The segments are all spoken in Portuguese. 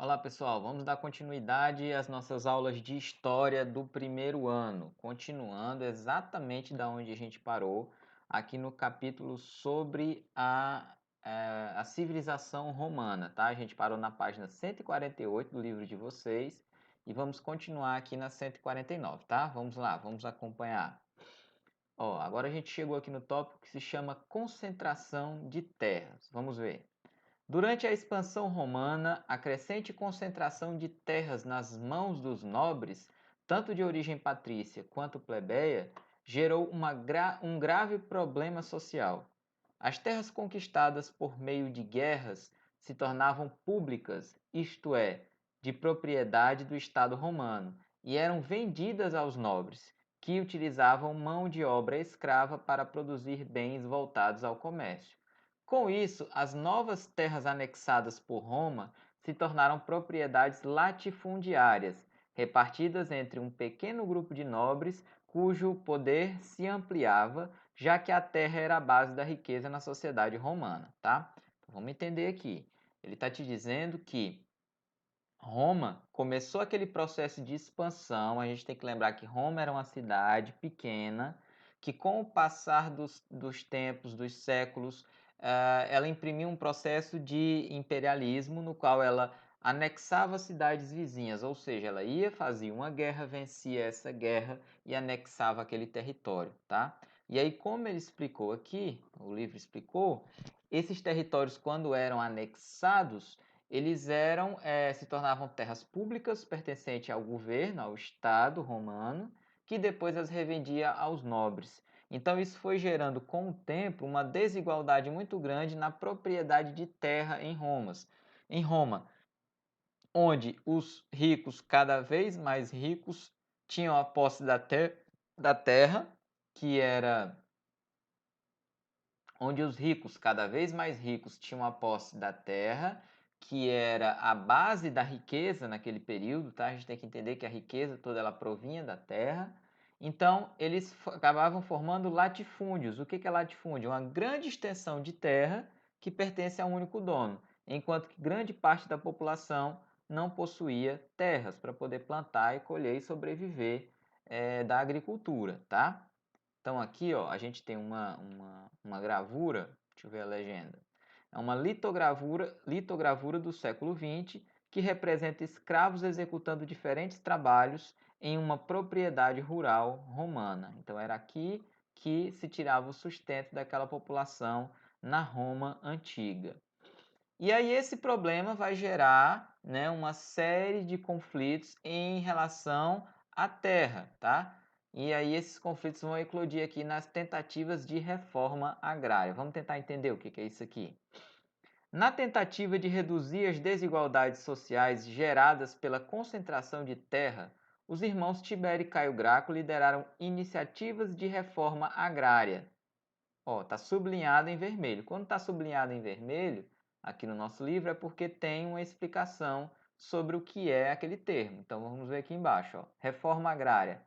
Olá pessoal, vamos dar continuidade às nossas aulas de história do primeiro ano, continuando exatamente da onde a gente parou, aqui no capítulo sobre a civilização romana, tá? A gente parou na página 148 do livro de vocês e vamos continuar aqui na 149, tá? Vamos lá, vamos acompanhar. Ó, agora a gente chegou aqui no tópico que se chama concentração de terras. Vamos ver. Durante a expansão romana, a crescente concentração de terras nas mãos dos nobres, tanto de origem patrícia quanto plebeia, gerou um grave problema social. As terras conquistadas por meio de guerras se tornavam públicas, isto é, de propriedade do Estado romano, e eram vendidas aos nobres, que utilizavam mão de obra escrava para produzir bens voltados ao comércio. Com isso, as novas terras anexadas por Roma se tornaram propriedades latifundiárias, repartidas entre um pequeno grupo de nobres cujo poder se ampliava, já que a terra era a base da riqueza na sociedade romana, tá? Então, vamos entender aqui. Ele está te dizendo que Roma começou aquele processo de expansão. A gente tem que lembrar que Roma era uma cidade pequena, que com o passar dos tempos, dos séculos, ela imprimiu um processo de imperialismo no qual ela anexava cidades vizinhas, ou seja, ela ia, fazia uma guerra, vencia essa guerra e anexava aquele território, tá? E aí, como ele explicou aqui, o livro explicou, esses territórios, quando eram anexados, eles se tornavam terras públicas pertencentes ao governo, ao Estado romano, que depois as revendia aos nobres. Então isso foi gerando com o tempo uma desigualdade muito grande na propriedade de terra em Roma, onde os ricos, cada vez mais ricos, tinham a posse da terra, que era onde os ricos, cada vez mais ricos, tinham a posse da terra, que era a base da riqueza naquele período, tá? A gente tem que entender que a riqueza toda ela provinha da terra. Então, eles acabavam formando latifúndios. O que é latifúndio? Uma grande extensão de terra que pertence a um único dono, enquanto que grande parte da população não possuía terras para poder plantar e colher e sobreviver da agricultura, tá? Então aqui, ó, a gente tem uma gravura, deixa eu ver a legenda. É uma litogravura do século XX que representa escravos executando diferentes trabalhos em uma propriedade rural romana. Então era aqui que se tirava o sustento daquela população na Roma antiga. E aí esse problema vai gerar, né, uma série de conflitos em relação à terra, tá? E aí esses conflitos vão eclodir aqui nas tentativas de reforma agrária. Vamos tentar entender o que é isso aqui. Na tentativa de reduzir as desigualdades sociais geradas pela concentração de terra, os irmãos Tibério e Caio Graco lideraram iniciativas de reforma agrária. Ó, tá sublinhado em vermelho. Quando está sublinhado em vermelho, aqui no nosso livro, é porque tem uma explicação sobre o que é aquele termo. Então vamos ver aqui embaixo. Ó. Reforma agrária.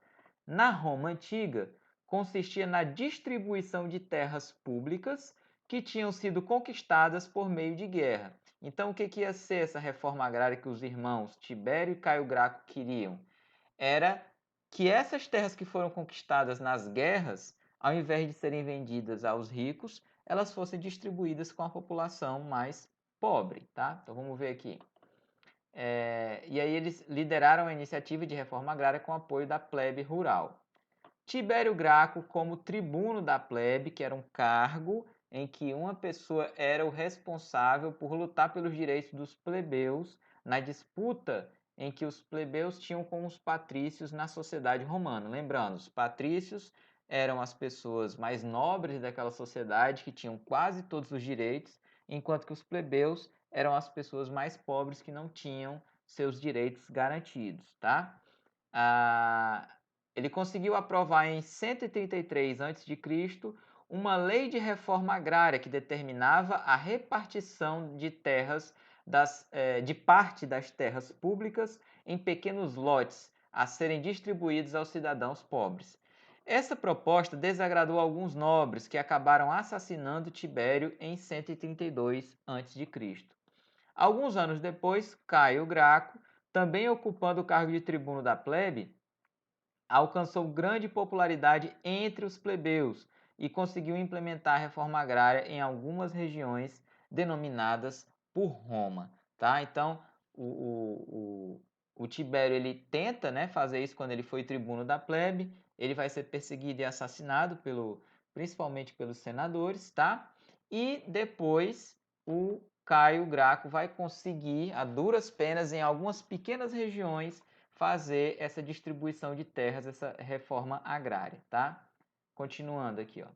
Na Roma antiga, consistia na distribuição de terras públicas que tinham sido conquistadas por meio de guerra. Então o que ia ser essa reforma agrária que os irmãos Tibério e Caio Graco queriam? Era que essas terras que foram conquistadas nas guerras, ao invés de serem vendidas aos ricos, elas fossem distribuídas com a população mais pobre, tá? Então vamos ver aqui. E aí eles lideraram a iniciativa de reforma agrária com apoio da plebe rural. Tibério Graco como tribuno da plebe, que era um cargo em que uma pessoa era o responsável por lutar pelos direitos dos plebeus na disputa em que os plebeus tinham com os patrícios na sociedade romana. Lembrando, os patrícios eram as pessoas mais nobres daquela sociedade que tinham quase todos os direitos, enquanto que os plebeus eram as pessoas mais pobres que não tinham seus direitos garantidos, tá? Ele conseguiu aprovar em 133 a.C. uma lei de reforma agrária que determinava a repartição de terras de parte das terras públicas em pequenos lotes a serem distribuídos aos cidadãos pobres. Essa proposta desagradou alguns nobres que acabaram assassinando Tibério em 132 a.C. Alguns anos depois, Caio Graco, também ocupando o cargo de tribuno da plebe, alcançou grande popularidade entre os plebeus e conseguiu implementar a reforma agrária em algumas regiões denominadas por Roma. Tá? Então, o Tibério ele tenta, né, fazer isso quando ele foi tribuno da plebe, ele vai ser perseguido e assassinado principalmente pelos senadores, tá? E depois o Caio Graco vai conseguir, a duras penas, em algumas pequenas regiões, fazer essa distribuição de terras, essa reforma agrária, tá? Continuando aqui, ó.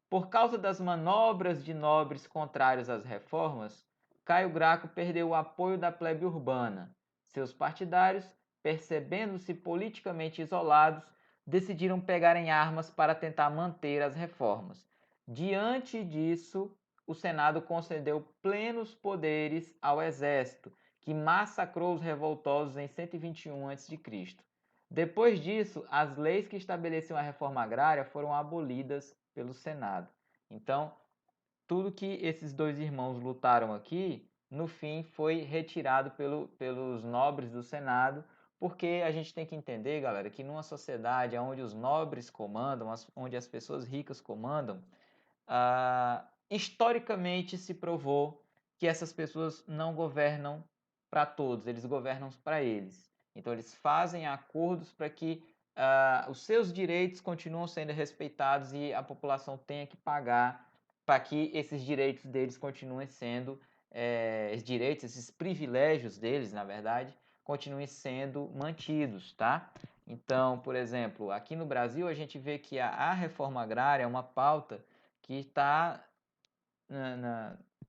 Por causa das manobras de nobres contrários às reformas, Caio Graco perdeu o apoio da plebe urbana. Seus partidários, percebendo-se politicamente isolados, decidiram pegar em armas para tentar manter as reformas. Diante disso, o Senado concedeu plenos poderes ao exército, que massacrou os revoltosos em 121 a.C. Depois disso, as leis que estabeleciam a reforma agrária foram abolidas pelo Senado. Então, tudo que esses dois irmãos lutaram aqui, no fim, foi retirado pelos nobres do Senado, porque a gente tem que entender, galera, que numa sociedade onde os nobres comandam, onde as pessoas ricas comandam, historicamente se provou que essas pessoas não governam para todos, eles governam para eles. Então, eles fazem acordos para que os seus direitos continuem sendo respeitados e a população tenha que pagar para que esses direitos deles continuem sendo, esses privilégios deles, na verdade, continuem sendo mantidos, tá? Então, por exemplo, aqui no Brasil a gente vê que a reforma agrária é uma pauta que está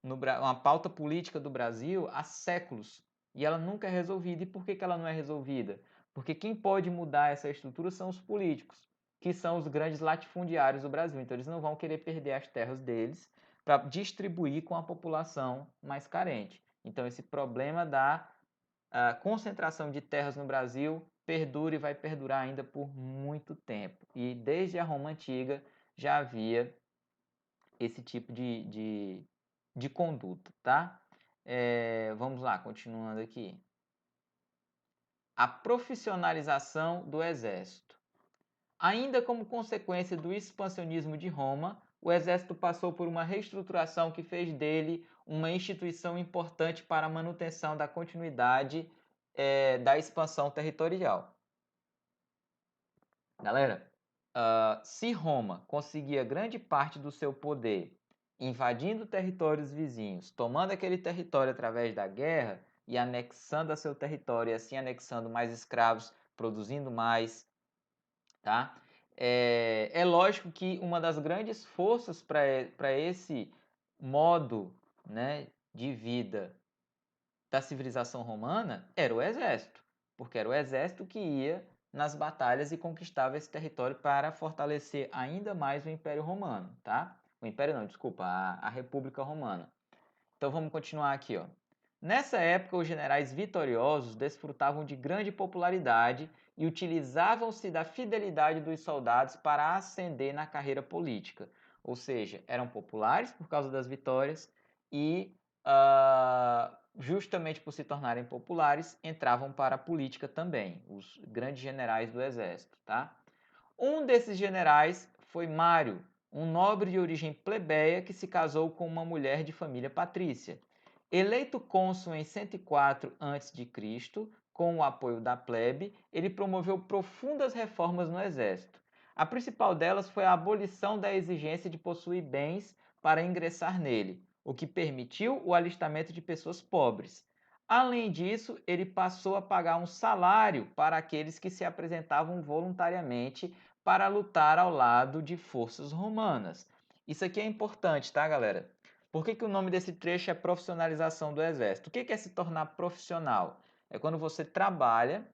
uma pauta política do Brasil há séculos e ela nunca é resolvida. E por que ela não é resolvida? Porque quem pode mudar essa estrutura são os políticos, que são os grandes latifundiários do Brasil. Então eles não vão querer perder as terras deles para distribuir com a população mais carente. Então esse problema da concentração de terras no Brasil perdura e vai perdurar ainda por muito tempo. E desde a Roma Antiga já havia esse tipo de conduta, tá? Vamos lá, continuando aqui. A profissionalização do exército. Ainda como consequência do expansionismo de Roma, o exército passou por uma reestruturação que fez dele uma instituição importante para a manutenção da continuidade da expansão territorial. Galera, se Roma conseguia grande parte do seu poder invadindo territórios vizinhos, tomando aquele território através da guerra e anexando a seu território, e assim anexando mais escravos, produzindo mais, tá? É lógico que uma das grandes forças para esse modo, né, de vida da civilização romana era o exército, porque era o exército que ia nas batalhas e conquistava esse território para fortalecer ainda mais o Império Romano, tá? O Império não, desculpa, a República Romana. Então vamos continuar aqui, ó. Nessa época, os generais vitoriosos desfrutavam de grande popularidade e utilizavam-se da fidelidade dos soldados para ascender na carreira política. Ou seja, eram populares por causa das vitórias e, justamente por se tornarem populares, entravam para a política também, os grandes generais do exército, tá? Um desses generais foi Mário, um nobre de origem plebeia que se casou com uma mulher de família patrícia. Eleito cônsul em 104 a.C., com o apoio da plebe, ele promoveu profundas reformas no exército. A principal delas foi a abolição da exigência de possuir bens para ingressar nele, o que permitiu o alistamento de pessoas pobres. Além disso, ele passou a pagar um salário para aqueles que se apresentavam voluntariamente para lutar ao lado de forças romanas. Isso aqui é importante, tá, galera? Por que o nome desse trecho é profissionalização do exército? O que é se tornar profissional? É quando você trabalha,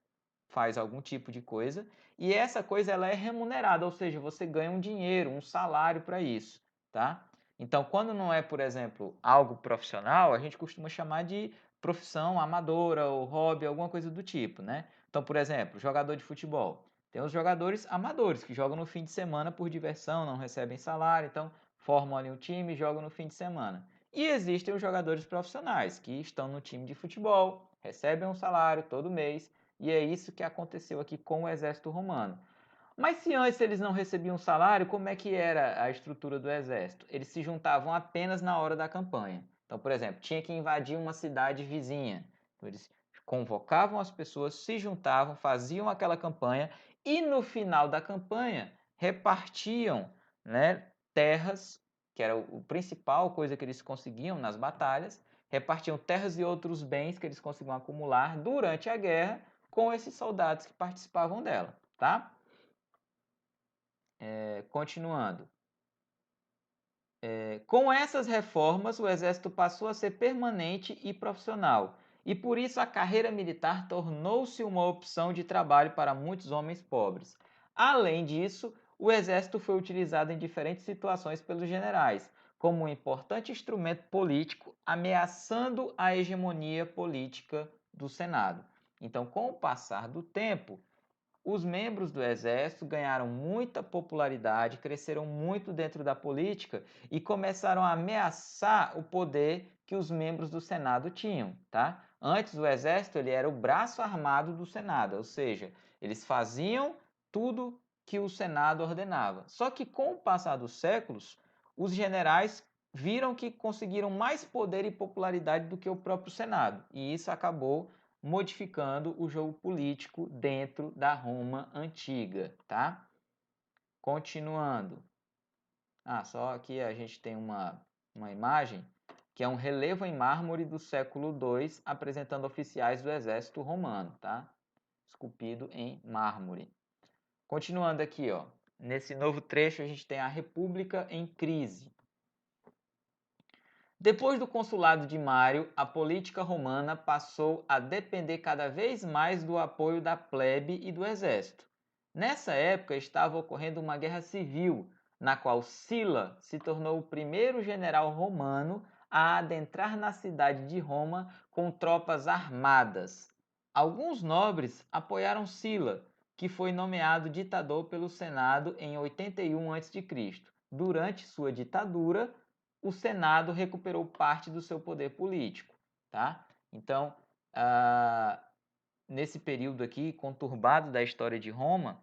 faz algum tipo de coisa, e essa coisa ela é remunerada, ou seja, você ganha um dinheiro, um salário para isso, tá? Então, quando não é, por exemplo, algo profissional, a gente costuma chamar de profissão amadora ou hobby, alguma coisa do tipo, né? Então, por exemplo, jogador de futebol. Tem os jogadores amadores que jogam no fim de semana por diversão, não recebem salário, então formam ali um time e jogam no fim de semana. E existem os jogadores profissionais que estão no time de futebol, recebem um salário todo mês, e é isso que aconteceu aqui com o exército romano. Mas se antes eles não recebiam salário, como é que era a estrutura do exército? Eles se juntavam apenas na hora da campanha. Então, por exemplo, tinha que invadir uma cidade vizinha. Então, eles convocavam as pessoas, se juntavam, faziam aquela campanha e no final da campanha repartiam, né, terras, que era o principal coisa que eles conseguiam nas batalhas, repartiam terras e outros bens que eles conseguiam acumular durante a guerra com esses soldados que participavam dela, tá? Continuando. Com essas reformas, o exército passou a ser permanente e profissional, e por isso a carreira militar tornou-se uma opção de trabalho para muitos homens pobres. Além disso, o exército foi utilizado em diferentes situações pelos generais, como um importante instrumento político, ameaçando a hegemonia política do Senado. Então, com o passar do tempo, os membros do exército ganharam muita popularidade, cresceram muito dentro da política e começaram a ameaçar o poder que os membros do Senado tinham, tá? Antes o exército ele era o braço armado do Senado, ou seja, eles faziam tudo que o Senado ordenava. Só que com o passar dos séculos, os generais viram que conseguiram mais poder e popularidade do que o próprio Senado, e isso acabou modificando o jogo político dentro da Roma antiga, tá? Continuando. Só aqui a gente tem uma imagem que é um relevo em mármore do século II apresentando oficiais do exército romano, tá? Esculpido em mármore. Continuando aqui, ó. Nesse novo trecho a gente tem a República em crise. Depois do consulado de Mário, a política romana passou a depender cada vez mais do apoio da plebe e do exército. Nessa época estava ocorrendo uma guerra civil, na qual Sila se tornou o primeiro general romano a adentrar na cidade de Roma com tropas armadas. Alguns nobres apoiaram Sila, que foi nomeado ditador pelo Senado em 81 a.C. Durante sua ditadura, o Senado recuperou parte do seu poder político, tá? Então, nesse período aqui conturbado da história de Roma,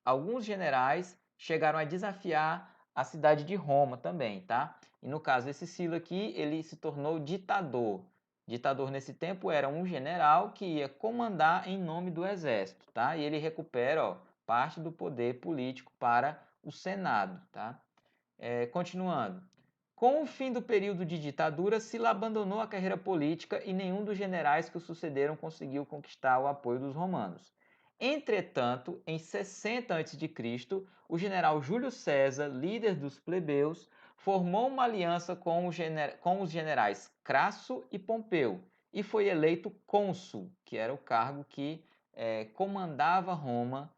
alguns generais chegaram a desafiar a cidade de Roma também, tá? E no caso desse Silo aqui, ele se tornou ditador. Ditador nesse tempo era um general que ia comandar em nome do exército, tá? E ele recupera, ó, parte do poder político para o Senado, tá? Continuando. Com o fim do período de ditadura, Sila abandonou a carreira política e nenhum dos generais que o sucederam conseguiu conquistar o apoio dos romanos. Entretanto, em 60 a.C., o general Júlio César, líder dos plebeus, formou uma aliança com os generais Crasso e Pompeu e foi eleito cônsul, que era o cargo que comandava Roma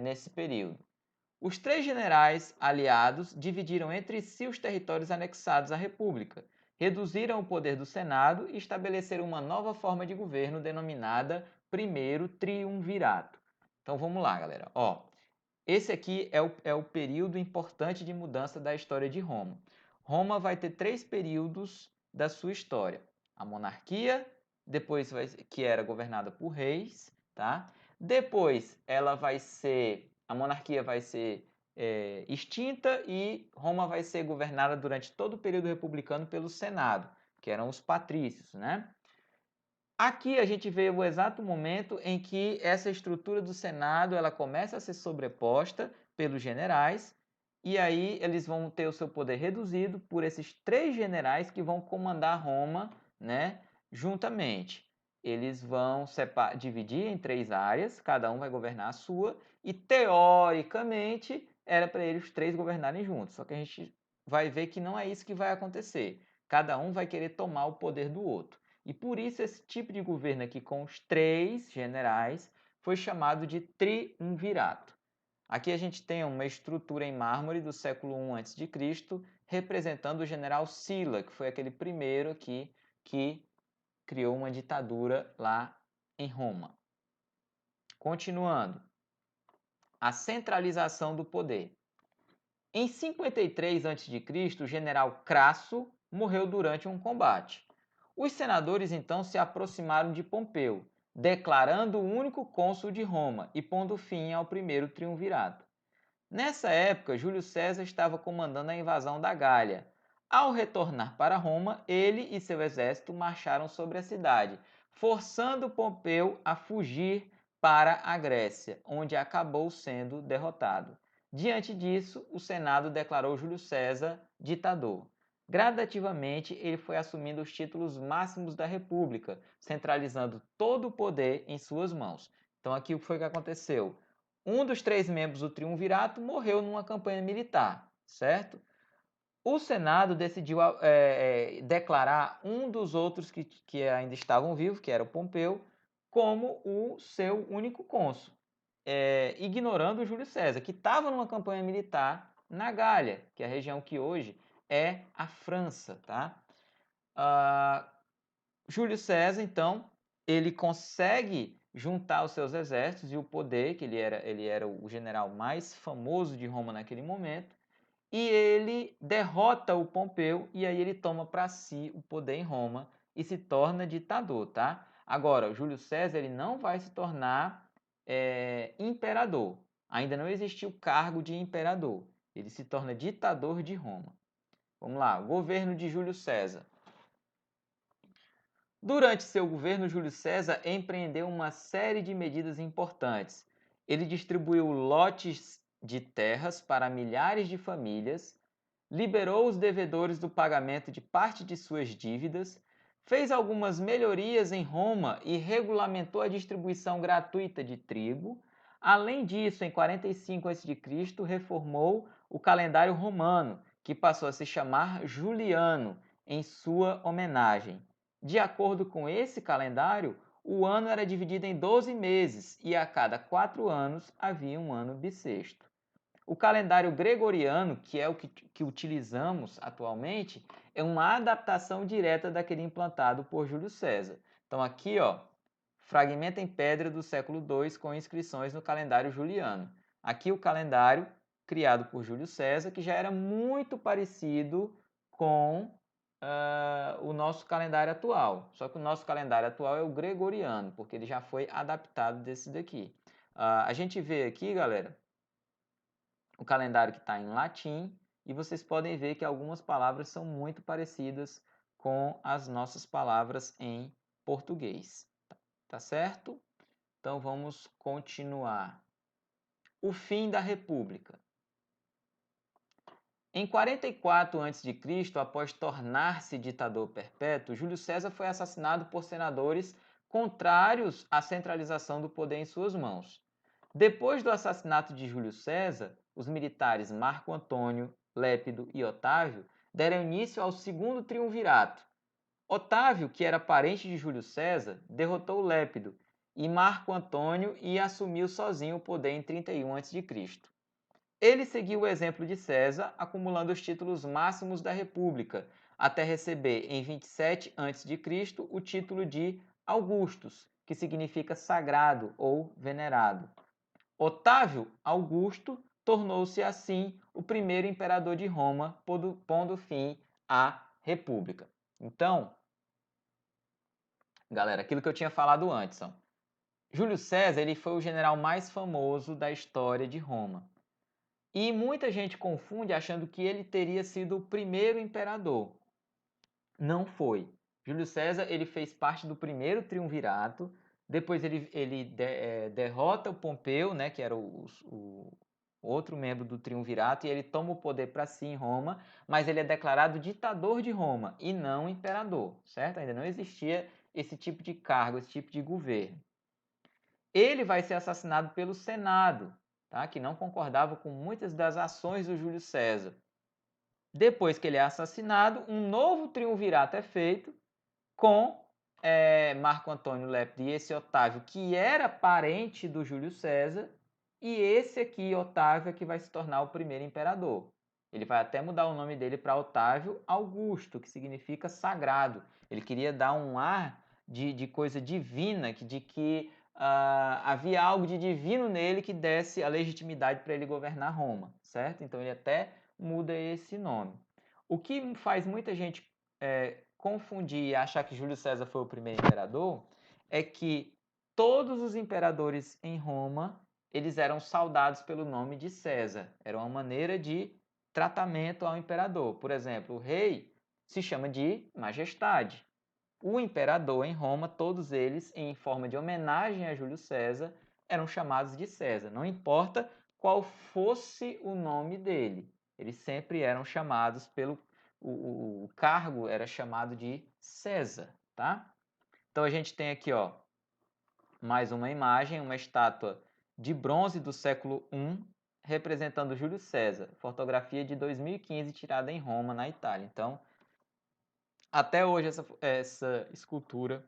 nesse período. Os três generais aliados dividiram entre si os territórios anexados à República, reduziram o poder do Senado e estabeleceram uma nova forma de governo denominada Primeiro Triunvirato. Então vamos lá, galera. Esse aqui é o período importante de mudança da história de Roma. Roma vai ter 3 períodos da sua história. A monarquia, depois que era governada por reis, tá? Depois a monarquia vai ser extinta e Roma vai ser governada durante todo o período republicano pelo Senado, que eram os patrícios, né? Aqui a gente vê o exato momento em que essa estrutura do Senado ela começa a ser sobreposta pelos generais e aí eles vão ter o seu poder reduzido por esses 3 generais que vão comandar Roma, né, juntamente. Eles vão dividir em 3 áreas, cada um vai governar a sua e teoricamente era para eles 3 governarem juntos. Só que a gente vai ver que não é isso que vai acontecer. Cada um vai querer tomar o poder do outro. E por isso esse tipo de governo aqui com os 3 generais foi chamado de triunvirato. Aqui a gente tem uma estrutura em mármore do século I a.C., representando o general Sila, que foi aquele primeiro aqui que criou uma ditadura lá em Roma. Continuando. A centralização do poder. Em 53 a.C., o general Crasso morreu durante um combate. Os senadores então se aproximaram de Pompeu, declarando o único cônsul de Roma e pondo fim ao primeiro triunvirato. Nessa época, Júlio César estava comandando a invasão da Gália. Ao retornar para Roma, ele e seu exército marcharam sobre a cidade, forçando Pompeu a fugir para a Grécia, onde acabou sendo derrotado. Diante disso, o Senado declarou Júlio César ditador. Gradativamente, ele foi assumindo os títulos máximos da República, centralizando todo o poder em suas mãos. Então, aqui o que foi que aconteceu? Um dos 3 membros do triunvirato morreu numa campanha militar, certo? O Senado decidiu declarar um dos outros que ainda estavam vivos, que era o Pompeu, como o seu único cônsul, ignorando o Júlio César, que estava numa campanha militar na Gália, que é a região que hoje é a França, tá? Júlio César, então, ele consegue juntar os seus exércitos e o poder, que ele era o general mais famoso de Roma naquele momento, e ele derrota o Pompeu e aí ele toma para si o poder em Roma e se torna ditador, tá? Agora, Júlio César ele não vai se tornar imperador. Ainda não existiu o cargo de imperador. Ele se torna ditador de Roma. Vamos lá, governo de Júlio César. Durante seu governo, Júlio César empreendeu uma série de medidas importantes. Ele distribuiu lotes de terras para milhares de famílias, liberou os devedores do pagamento de parte de suas dívidas, fez algumas melhorias em Roma e regulamentou a distribuição gratuita de trigo. Além disso, em 45 a.C., reformou o calendário romano, que passou a se chamar Juliano, em sua homenagem. De acordo com esse calendário, o ano era dividido em 12 meses e a cada 4 anos havia um ano bissexto. O calendário gregoriano, que é o que utilizamos atualmente, é uma adaptação direta daquele implantado por Júlio César. Então aqui, ó, fragmento em pedra do século II com inscrições no calendário juliano. Aqui o calendário criado por Júlio César, que já era muito parecido com o nosso calendário atual. Só que o nosso calendário atual é o gregoriano, porque ele já foi adaptado desse daqui. A gente vê aqui, galera, o calendário que está em latim e vocês podem ver que algumas palavras são muito parecidas com as nossas palavras em português. Tá certo? Então vamos continuar. O fim da República. Em 44 a.C., após tornar-se ditador perpétuo, Júlio César foi assassinado por senadores contrários à centralização do poder em suas mãos. Depois do assassinato de Júlio César, os militares Marco Antônio, Lépido e Otávio deram início ao segundo triunvirato. Otávio, que era parente de Júlio César, derrotou Lépido e Marco Antônio e assumiu sozinho o poder em 31 a.C. Ele seguiu o exemplo de César, acumulando os títulos máximos da República, até receber em 27 a.C. o título de Augustus, que significa sagrado ou venerado. Otávio Augusto tornou-se assim o primeiro imperador de Roma, pondo fim à República. Então, galera, aquilo que eu tinha falado antes, ó. Júlio César ele foi o general mais famoso da história de Roma. E muita gente confunde achando que ele teria sido o primeiro imperador. Não foi. Júlio César ele fez parte do primeiro triunvirato, depois ele derrota o Pompeu, né, que era o outro membro do triunvirato, e ele toma o poder para si em Roma, mas ele é declarado ditador de Roma e não imperador, certo? Ainda não existia esse tipo de cargo, esse tipo de governo. Ele vai ser assassinado pelo Senado, tá? Que não concordava com muitas das ações do Júlio César. Depois que ele é assassinado, um novo triunvirato é feito com Marco Antônio Lépido e esse Otávio, que era parente do Júlio César, e esse aqui, Otávio, é que vai se tornar o primeiro imperador. Ele vai até mudar o nome dele para Otávio Augusto, que significa sagrado. Ele queria dar um ar de coisa divina, de que havia algo de divino nele que desse a legitimidade para ele governar Roma, certo? Então ele até muda esse nome. O que faz muita gente confundir e achar que Júlio César foi o primeiro imperador é que todos os imperadores em Roma, eles eram saudados pelo nome de César. Era uma maneira de tratamento ao imperador. Por exemplo, o rei se chama de majestade. O imperador em Roma, todos eles, em forma de homenagem a Júlio César, eram chamados de César. Não importa qual fosse o nome dele, eles sempre eram chamados pelo... O cargo era chamado de César, tá? Então a gente tem aqui, ó, mais uma imagem, uma estátua de bronze do século I, representando Júlio César. Fotografia de 2015, tirada em Roma, na Itália. Então, até hoje essa escultura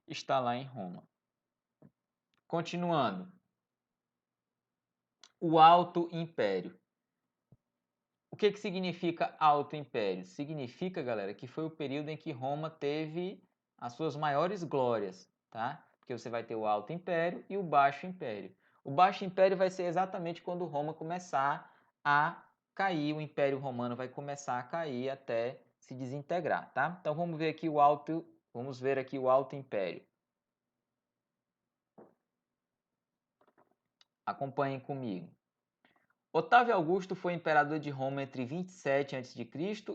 está lá em Roma. Continuando. O Alto Império. O que significa Alto Império? Significa, galera, que foi o período em que Roma teve as suas maiores glórias, tá? Porque você vai ter o Alto Império e o Baixo Império. O Baixo Império vai ser exatamente quando Roma começar a cair, o Império Romano vai começar a cair até se desintegrar, tá? Então vamos ver aqui o Alto Império. Acompanhem comigo. Otávio Augusto foi imperador de Roma entre 27 a.C.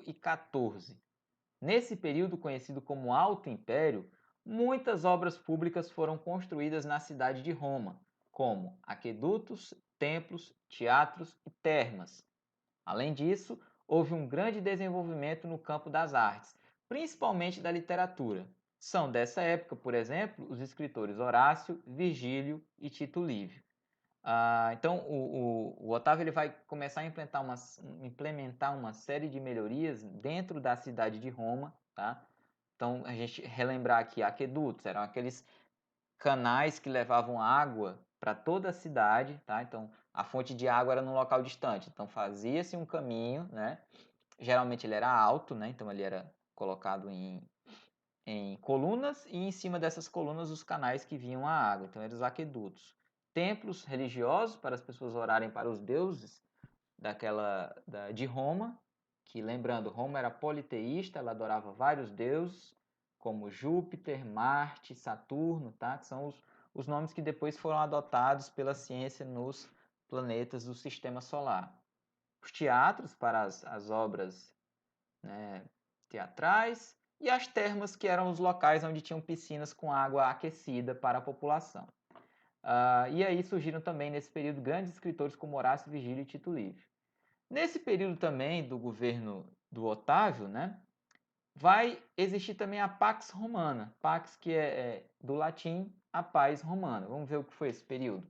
e 14. Nesse período conhecido como Alto Império, muitas obras públicas foram construídas na cidade de Roma, como aquedutos, templos, teatros e termas. Além disso, houve um grande desenvolvimento no campo das artes, principalmente da literatura. São dessa época, por exemplo, os escritores Horácio, Virgílio e Tito Livio. Então, o Otávio ele vai começar a implementar uma série de melhorias dentro da cidade de Roma, tá? Então, a gente relembrar aqui, aquedutos eram aqueles canais que levavam água para toda a cidade, tá? Então, a fonte de água era num local distante, então fazia-se um caminho, né? Geralmente ele era alto, né? Então, ele era colocado em colunas e em cima dessas colunas os canais que vinham a água, então eram os aquedutos. Templos religiosos para as pessoas orarem para os deuses de Roma, que lembrando, Roma era politeísta, ela adorava vários deuses, como Júpiter, Marte, Saturno, tá? Que são os nomes que depois foram adotados pela ciência nos planetas do sistema solar. Os teatros para as obras, né, teatrais, e as termas, que eram os locais onde tinham piscinas com água aquecida para a população. E aí surgiram também, nesse período, grandes escritores como Horácio, Virgílio e Tito Livio. Nesse período também do governo do Otávio, né, vai existir também a Pax Romana. Pax, que é do latim, a paz romana. Vamos ver o que foi esse período.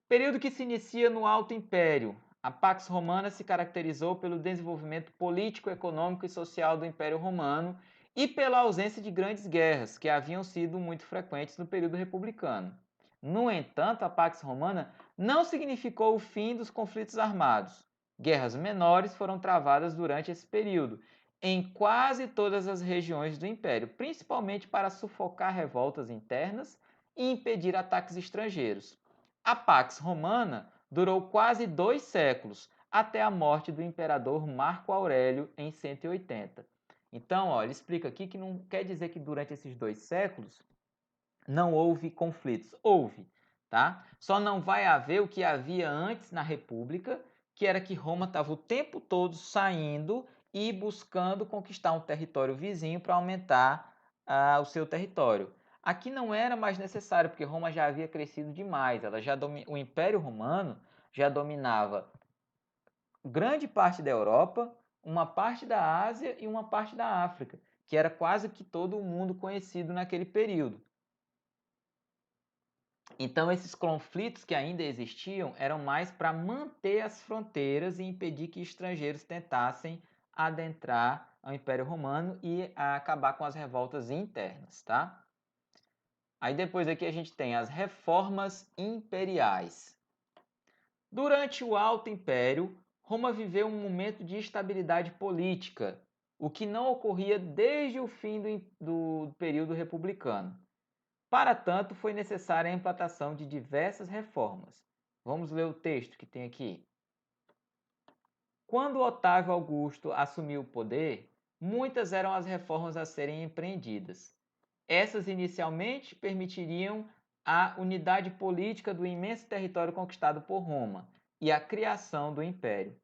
Período que se inicia no Alto Império. A Pax Romana se caracterizou pelo desenvolvimento político, econômico e social do Império Romano e pela ausência de grandes guerras, que haviam sido muito frequentes no período republicano. No entanto, a Pax Romana não significou o fim dos conflitos armados. Guerras menores foram travadas durante esse período, em quase todas as regiões do Império, principalmente para sufocar revoltas internas e impedir ataques estrangeiros. A Pax Romana durou quase 2 séculos, até a morte do imperador Marco Aurélio em 180. Então, ó, ele explica aqui que não quer dizer que durante esses 2 séculos não houve conflitos. Houve, tá? Só não vai haver o que havia antes na República, que era que Roma estava o tempo todo saindo e buscando conquistar um território vizinho para aumentar o seu território. Aqui não era mais necessário, porque Roma já havia crescido demais. O Império Romano já dominava grande parte da Europa, uma parte da Ásia e uma parte da África, que era quase que todo o mundo conhecido naquele período. Então, esses conflitos que ainda existiam eram mais para manter as fronteiras e impedir que estrangeiros tentassem adentrar ao Império Romano e acabar com as revoltas internas, tá? Aí depois aqui a gente tem as reformas imperiais. Durante o Alto Império, Roma viveu um momento de estabilidade política, o que não ocorria desde o fim do período republicano. Para tanto, foi necessária a implantação de diversas reformas. Vamos ler o texto que tem aqui. Quando Otávio Augusto assumiu o poder, muitas eram as reformas a serem empreendidas. Essas inicialmente permitiriam a unidade política do imenso território conquistado por Roma e a criação do império.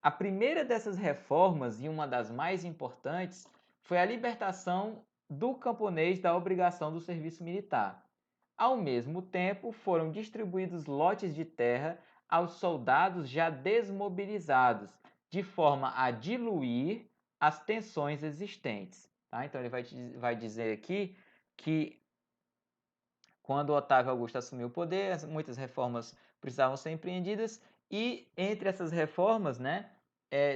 A primeira dessas reformas, e uma das mais importantes, foi a libertação do camponês da obrigação do serviço militar. Ao mesmo tempo, foram distribuídos lotes de terra aos soldados já desmobilizados, de forma a diluir as tensões existentes. Tá? Então, ele vai dizer aqui que quando Otávio Augusto assumiu o poder, muitas reformas precisavam ser empreendidas e entre essas reformas, né,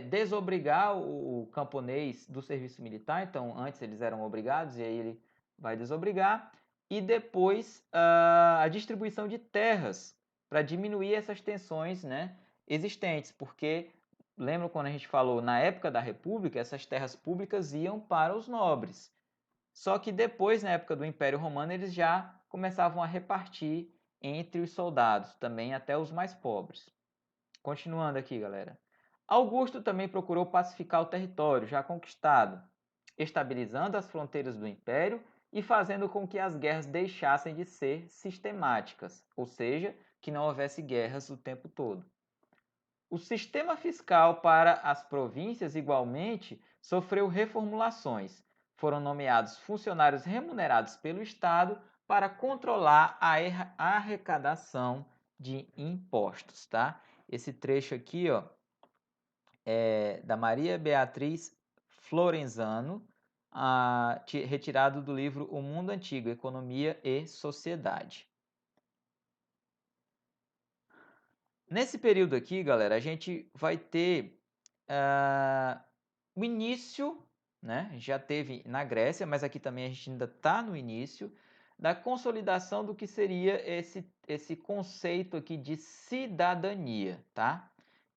desobrigar o camponês do serviço militar. Então, antes eles eram obrigados e aí ele vai desobrigar. E depois a distribuição de terras para diminuir essas tensões, né, existentes, porque lembra quando a gente falou na época da República, essas terras públicas iam para os nobres. Só que depois, na época do Império Romano, eles já começavam a repartir entre os soldados, também até os mais pobres. Continuando aqui, galera. Augusto também procurou pacificar o território já conquistado, estabilizando as fronteiras do império e fazendo com que as guerras deixassem de ser sistemáticas, ou seja, que não houvesse guerras o tempo todo. O sistema fiscal para as províncias, igualmente, sofreu reformulações. Foram nomeados funcionários remunerados pelo Estado para controlar a arrecadação de impostos, tá? Esse trecho aqui, ó, é da Maria Beatriz Florenzano, retirado do livro O Mundo Antigo, Economia e Sociedade. Nesse período aqui, galera, a gente vai ter o início, né? Já teve na Grécia, mas aqui também a gente ainda está no início, da consolidação do que seria esse conceito aqui de cidadania, tá?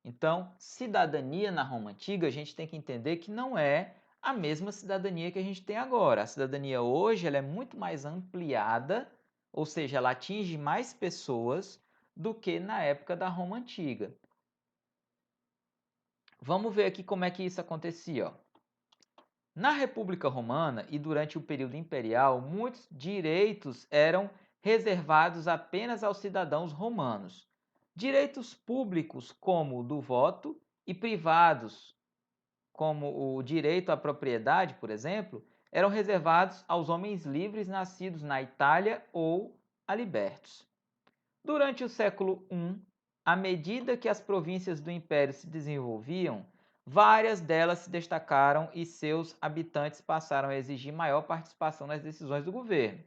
Então, cidadania na Roma Antiga, a gente tem que entender que não é a mesma cidadania que a gente tem agora. A cidadania hoje ela é muito mais ampliada, ou seja, ela atinge mais pessoas do que na época da Roma Antiga. Vamos ver aqui como é que isso acontecia. Ó. Na República Romana e durante o período imperial, muitos direitos eram reservados apenas aos cidadãos romanos. Direitos públicos, como o do voto, e privados, como o direito à propriedade, por exemplo, eram reservados aos homens livres nascidos na Itália ou a libertos. Durante o século I, à medida que as províncias do Império se desenvolviam, várias delas se destacaram e seus habitantes passaram a exigir maior participação nas decisões do governo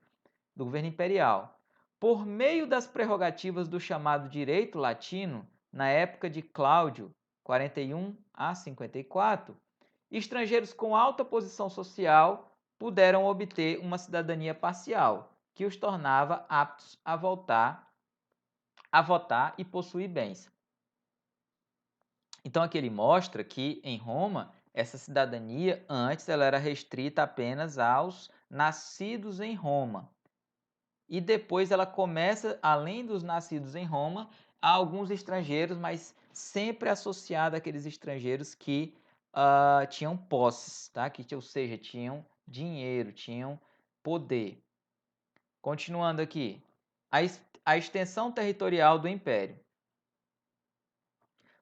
imperial. Por meio das prerrogativas do chamado direito latino, na época de Cláudio, 41 a 54, estrangeiros com alta posição social puderam obter uma cidadania parcial, que os tornava aptos a votar e possuir bens. Então aqui ele mostra que em Roma essa cidadania antes ela era restrita apenas aos nascidos em Roma. E depois ela começa, além dos nascidos em Roma, a alguns estrangeiros, mas sempre associada àqueles estrangeiros que tinham posses, tá? Ou seja, tinham dinheiro, tinham poder. Continuando aqui, a extensão territorial do império.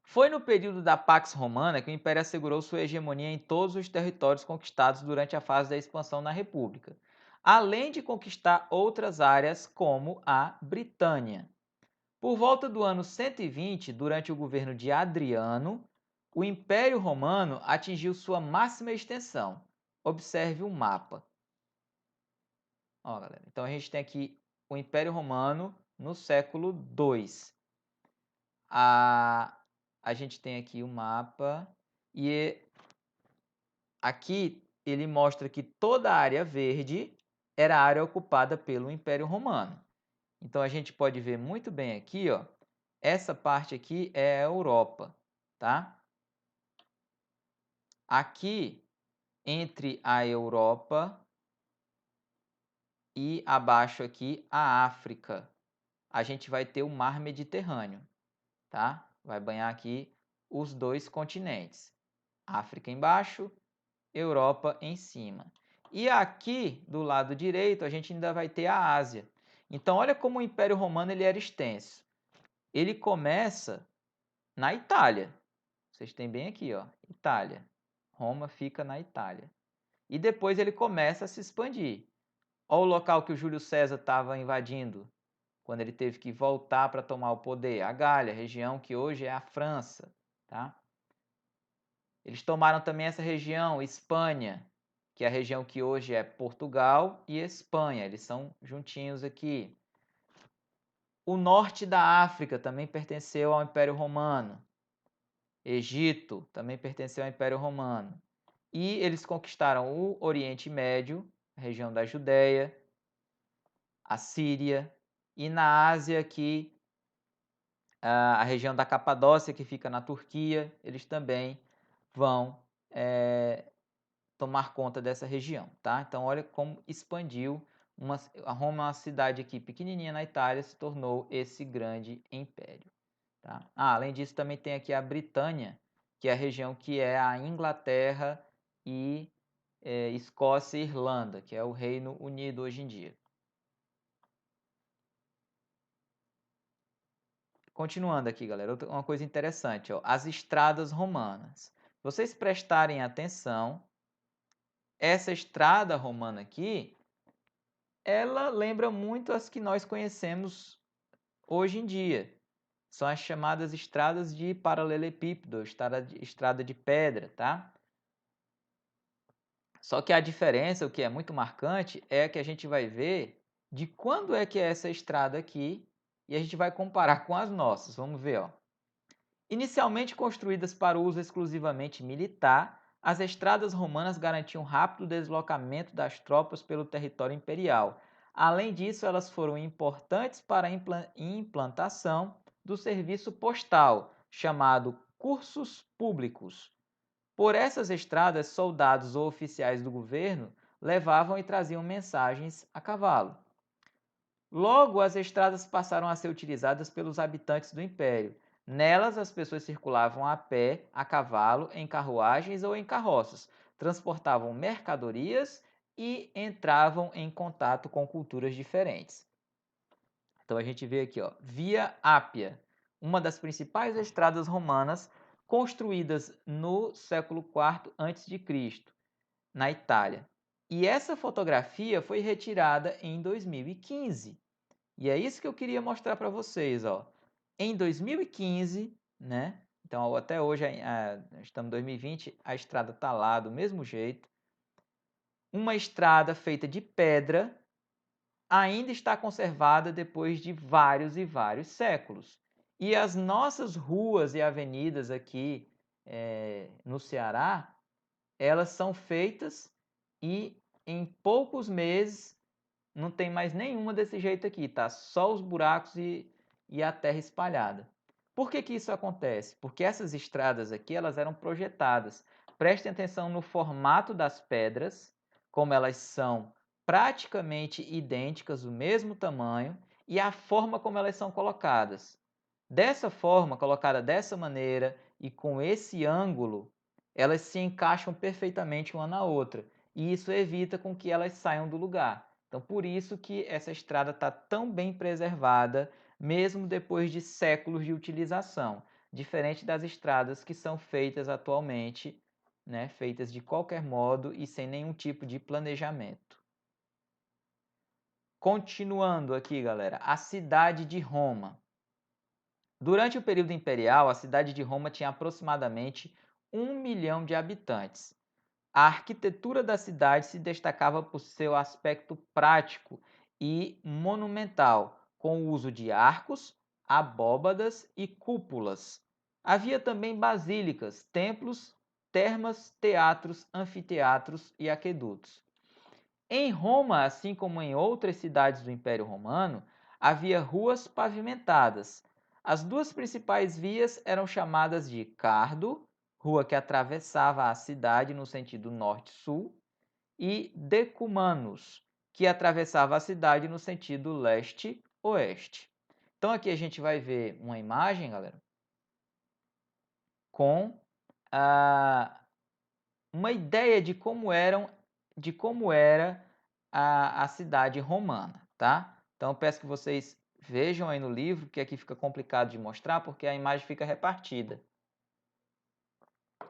Foi no período da Pax Romana que o Império assegurou sua hegemonia em todos os territórios conquistados durante a fase da expansão na República, além de conquistar outras áreas como a Britânia. Por volta do ano 120, durante o governo de Adriano, o Império Romano atingiu sua máxima extensão. Observe o mapa. Ó, galera, então a gente tem aqui o Império Romano no século II. A gente tem aqui o mapa e aqui ele mostra que toda a área verde era a área ocupada pelo Império Romano. Então a gente pode ver muito bem aqui, ó, essa parte aqui é a Europa, tá? Aqui entre a Europa e abaixo aqui a África, a gente vai ter o Mar Mediterrâneo, tá? Vai banhar aqui os dois continentes. África embaixo, Europa em cima. E aqui, do lado direito, a gente ainda vai ter a Ásia. Então, olha como o Império Romano ele era extenso. Ele começa na Itália. Vocês têm bem aqui, ó, Itália. Roma fica na Itália. E depois ele começa a se expandir. Olha o local que o Júlio César estava invadindo, quando ele teve que voltar para tomar o poder. A Gália, região que hoje é a França. Tá? Eles tomaram também essa região, Espanha, que é a região que hoje é Portugal e Espanha. Eles são juntinhos aqui. O norte da África também pertenceu ao Império Romano. Egito também pertenceu ao Império Romano. E eles conquistaram o Oriente Médio, a região da Judéia, a Síria, e na Ásia aqui, a região da Capadócia, que fica na Turquia, eles também vão tomar conta dessa região, tá? Então, olha como expandiu. A Roma, uma cidade aqui pequenininha na Itália, se tornou esse grande império. Tá? Além disso, também tem aqui a Britânia, que é a região que é a Inglaterra e Escócia e Irlanda, que é o Reino Unido hoje em dia. Continuando aqui, galera, uma coisa interessante, ó, as estradas romanas. Se vocês prestarem atenção, essa estrada romana aqui, ela lembra muito as que nós conhecemos hoje em dia. São as chamadas estradas de paralelepípedo, estrada de pedra, tá? Só que a diferença, o que é muito marcante, é que a gente vai ver de quando é que é essa estrada aqui e a gente vai comparar com as nossas. Vamos ver, ó. Inicialmente construídas para uso exclusivamente militar, as estradas romanas garantiam rápido deslocamento das tropas pelo território imperial. Além disso, elas foram importantes para a implantação do serviço postal, chamado cursus públicos. Por essas estradas, soldados ou oficiais do governo levavam e traziam mensagens a cavalo. Logo, as estradas passaram a ser utilizadas pelos habitantes do império. Nelas, as pessoas circulavam a pé, a cavalo, em carruagens ou em carroças, transportavam mercadorias e entravam em contato com culturas diferentes. Então a gente vê aqui, ó, Via Ápia, uma das principais estradas romanas construídas no século IV a.C., na Itália. E essa fotografia foi retirada em 2015. E é isso que eu queria mostrar para vocês, ó. Em 2015, né? Então até hoje, estamos em 2020, a estrada está lá do mesmo jeito. Uma estrada feita de pedra ainda está conservada depois de vários e vários séculos. E as nossas ruas e avenidas aqui no Ceará, elas são feitas e em poucos meses não tem mais nenhuma desse jeito aqui, tá? Só os buracos e a terra espalhada. Por que que isso acontece? Porque essas estradas aqui, elas eram projetadas. Prestem atenção no formato das pedras, como elas são praticamente idênticas, o mesmo tamanho, e a forma como elas são colocadas. Dessa forma, colocada dessa maneira e com esse ângulo, elas se encaixam perfeitamente uma na outra. E isso evita com que elas saiam do lugar. Então, por isso que essa estrada está tão bem preservada, mesmo depois de séculos de utilização, diferente das estradas que são feitas atualmente, né, feitas de qualquer modo e sem nenhum tipo de planejamento. Continuando aqui, galera, a cidade de Roma. Durante o período imperial, a cidade de Roma tinha aproximadamente 1 milhão de habitantes. A arquitetura da cidade se destacava por seu aspecto prático e monumental, com o uso de arcos, abóbadas e cúpulas. Havia também basílicas, templos, termas, teatros, anfiteatros e aquedutos. Em Roma, assim como em outras cidades do Império Romano, havia ruas pavimentadas. As duas principais vias eram chamadas de Cardo, rua que atravessava a cidade no sentido norte-sul, e Decumanus, que atravessava a cidade no sentido leste-oeste. Então aqui a gente vai ver uma imagem, galera, com uma ideia de como era a cidade romana, tá? Então, eu peço que vocês vejam aí no livro, que aqui fica complicado de mostrar, porque a imagem fica repartida.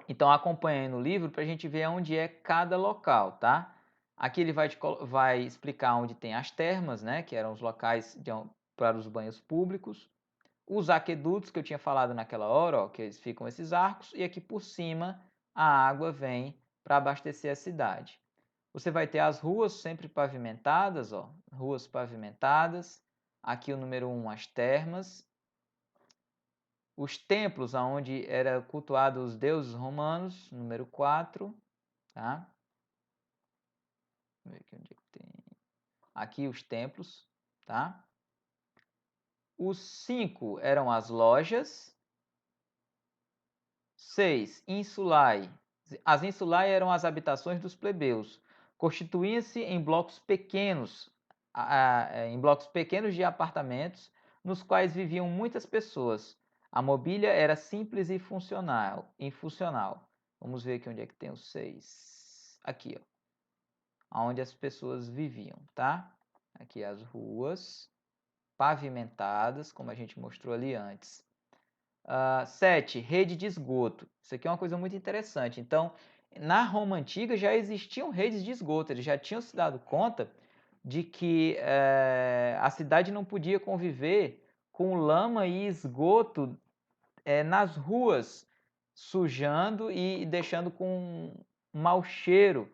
Então, acompanhe aí no livro para a gente ver onde é cada local, tá? Aqui ele vai explicar onde tem as termas, né? Que eram os locais para os banhos públicos. Os aquedutos que eu tinha falado naquela hora, ó, que eles ficam esses arcos, e aqui por cima a água vem para abastecer a cidade. Você vai ter as ruas sempre pavimentadas, ó, ruas pavimentadas. Aqui o número 1, as termas. Os templos onde eram cultuados os deuses romanos, número 4, tá? Vamos ver aqui onde é que tem. Aqui os templos, tá? Os 5 eram as lojas. 6. Insulae. As insulae eram as habitações dos plebeus. Constituíam-se em blocos pequenos, de apartamentos, nos quais viviam muitas pessoas. A mobília era simples e funcional. Vamos ver aqui onde é que tem os 6. Aqui, ó. Onde as pessoas viviam, tá? Aqui as ruas pavimentadas, como a gente mostrou ali antes. 7. Rede de esgoto. Isso aqui é uma coisa muito interessante. Então, na Roma Antiga já existiam redes de esgoto. Eles já tinham se dado conta de que a cidade não podia conviver com lama e esgoto nas ruas, sujando e deixando com um mau cheiro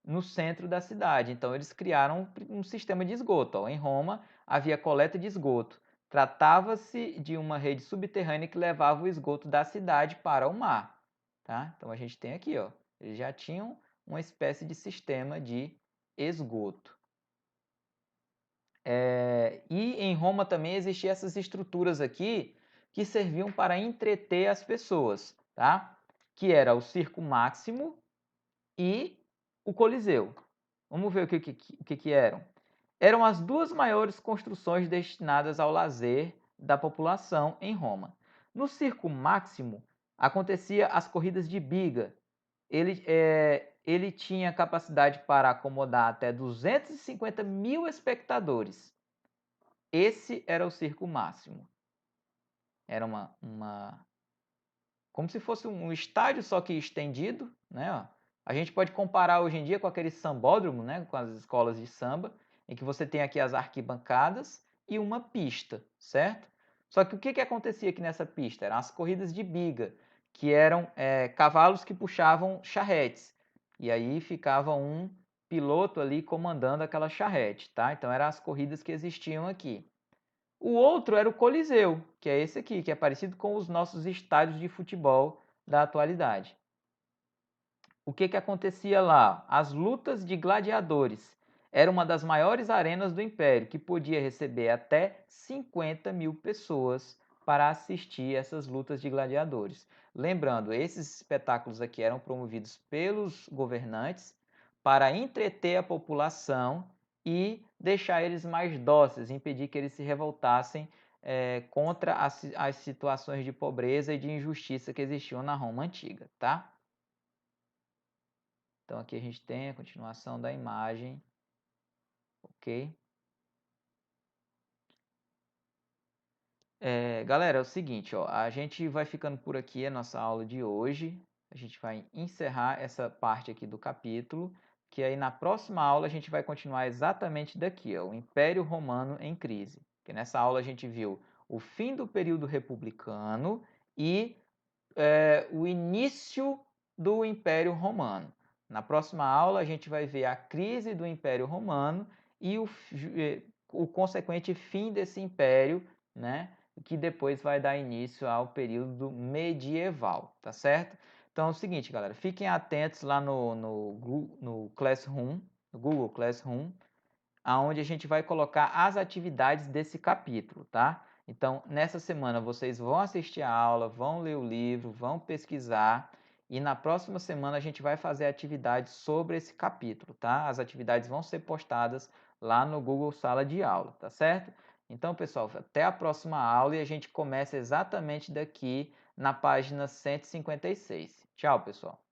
no centro da cidade. Então, eles criaram um sistema de esgoto. Ó. Em Roma, havia coleta de esgoto. Tratava-se de uma rede subterrânea que levava o esgoto da cidade para o mar. Tá? Então, a gente tem aqui, ó, eles já tinham uma espécie de sistema de esgoto. E em Roma também existiam essas estruturas aqui que serviam para entreter as pessoas, tá? Que era o Circo Máximo e o Coliseu. Vamos ver o que eram. Eram as duas maiores construções destinadas ao lazer da população em Roma. No Circo Máximo, acontecia as corridas de biga. Ele tinha capacidade para acomodar até 250 mil espectadores. Esse era o Circo Máximo. Era como se fosse um estádio, só que estendido, né? A gente pode comparar hoje em dia com aquele sambódromo, né? Com as escolas de samba, em que você tem aqui as arquibancadas e uma pista, certo? Só que o que acontecia aqui nessa pista? Eram as corridas de biga, que eram cavalos que puxavam charretes. E aí ficava um piloto ali comandando aquela charrete, tá? Então eram as corridas que existiam aqui. O outro era o Coliseu, que é esse aqui, que é parecido com os nossos estádios de futebol da atualidade. O que acontecia lá? As lutas de gladiadores. Era uma das maiores arenas do Império, que podia receber até 50 mil pessoas para assistir essas lutas de gladiadores. Lembrando, esses espetáculos aqui eram promovidos pelos governantes para entreter a população e deixar eles mais dóceis, impedir que eles se revoltassem contra as situações de pobreza e de injustiça que existiam na Roma Antiga, tá? Então, aqui a gente tem a continuação da imagem, ok? Galera, é o seguinte, ó, a gente vai ficando por aqui a nossa aula de hoje. A gente vai encerrar essa parte aqui do capítulo, que aí na próxima aula a gente vai continuar exatamente daqui, ó, o Império Romano em crise. Que nessa aula a gente viu o fim do período republicano e o início do Império Romano. Na próxima aula, a gente vai ver a crise do Império Romano e o consequente fim desse império, né? Que depois vai dar início ao período medieval, tá certo? Então é o seguinte, galera, fiquem atentos lá no Classroom, no Google Classroom, aonde a gente vai colocar as atividades desse capítulo, tá? Então, nessa semana vocês vão assistir a aula, vão ler o livro, vão pesquisar e na próxima semana a gente vai fazer atividades sobre esse capítulo, tá? As atividades vão ser postadas lá no Google Sala de Aula, tá certo? Então, pessoal, até a próxima aula e a gente começa exatamente daqui na página 156. Tchau, pessoal.